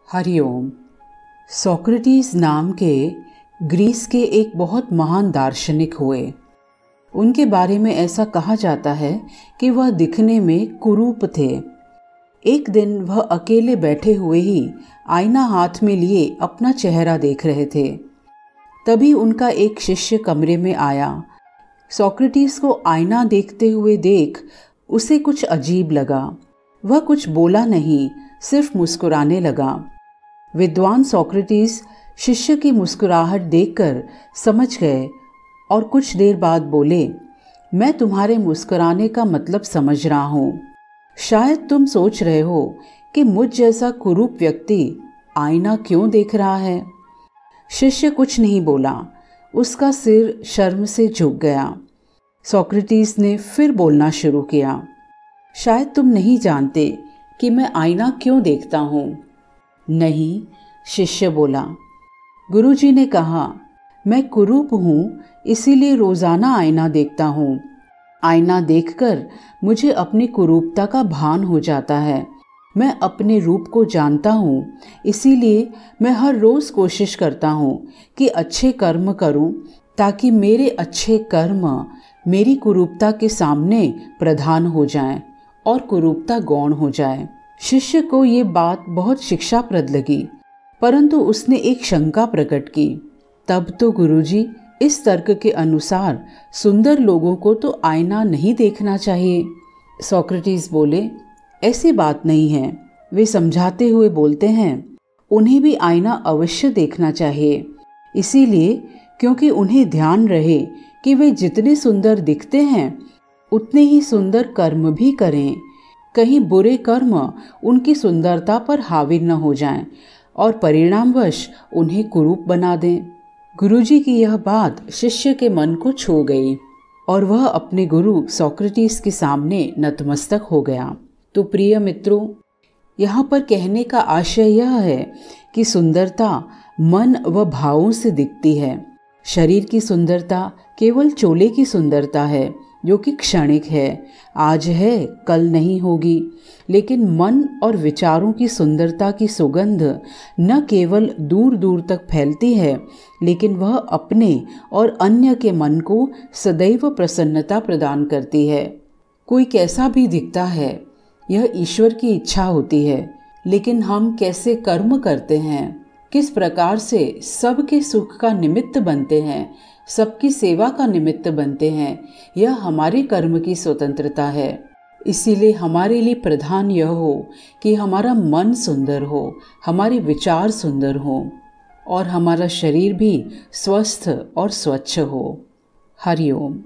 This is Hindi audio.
हरिओम। सोक्रेटिस नाम के ग्रीस के एक बहुत महान दार्शनिक हुए। उनके बारे में ऐसा कहा जाता है कि वह दिखने में कुरूप थे। एक दिन वह अकेले बैठे हुए ही आईना हाथ में लिए अपना चेहरा देख रहे थे। तभी उनका एक शिष्य कमरे में आया। सोक्रेटिस को आईना देखते हुए देख उसे कुछ अजीब लगा। वह कुछ बोला नहीं, सिर्फ मुस्कुराने लगा। विद्वान सोक्रेटिस शिष्य की मुस्कुराहट देखकर समझ गए और कुछ देर बाद बोले, मैं तुम्हारे मुस्कुराने का मतलब समझ रहा हूँ। शायद तुम सोच रहे हो कि मुझ जैसा कुरूप व्यक्ति आईना क्यों देख रहा है। शिष्य कुछ नहीं बोला, उसका सिर शर्म से झुक गया। सोक्रेटिस ने फिर बोलना शुरू किया, शायद तुम नहीं जानते कि मैं आईना क्यों देखता हूँ। नहीं, शिष्य बोला। गुरुजी ने कहा, मैं कुरूप हूँ, इसीलिए रोजाना आईना देखता हूँ। आईना देखकर मुझे अपनी कुरूपता का भान हो जाता है। मैं अपने रूप को जानता हूँ, इसीलिए मैं हर रोज कोशिश करता हूँ कि अच्छे कर्म करूँ, ताकि मेरे अच्छे कर्म मेरी कुरूपता के सामने प्रधान हो जाएं और कुरूपता गौण हो जाए। शिष्य को ये बात बहुत शिक्षाप्रद लगी, परंतु उसने एक शंका प्रकट की। तब तो गुरुजी, इस तर्क के अनुसार सुंदर लोगों को तो आईना नहीं देखना चाहिए। सोक्रेटिस बोले, ऐसी बात नहीं है। वे समझाते हुए बोलते हैं, उन्हें भी आईना अवश्य देखना चाहिए, इसीलिए क्योंकि उन्हें ध्यान रहे कि वे जितने सुंदर दिखते हैं उतने ही सुंदर कर्म भी करें। कहीं बुरे कर्म उनकी सुंदरता पर हावी न हो जाएं और परिणामवश उन्हें कुरूप बना दें। गुरुजी की यह बात शिष्य के मन को छू गई और वह अपने गुरु सोक्रेटिस के सामने नतमस्तक हो गया। तो प्रिय मित्रों, यहाँ पर कहने का आशय यह है कि सुंदरता मन व भावों से दिखती है। शरीर की सुंदरता केवल चोले की सुंदरता है, जो कि क्षणिक है, आज है कल नहीं होगी। लेकिन मन और विचारों की सुंदरता की सुगंध न केवल दूर दूर तक फैलती है, लेकिन वह अपने और अन्य के मन को सदैव प्रसन्नता प्रदान करती है। कोई कैसा भी दिखता है, यह ईश्वर की इच्छा होती है, लेकिन हम कैसे कर्म करते हैं, किस प्रकार से सबके सुख का निमित्त बनते हैं, सबकी सेवा का निमित्त बनते हैं, यह हमारे कर्म की स्वतंत्रता है। इसीलिए हमारे लिए प्रधान यह हो कि हमारा मन सुंदर हो, हमारे विचार सुंदर हो और हमारा शरीर भी स्वस्थ और स्वच्छ हो। हरिओम।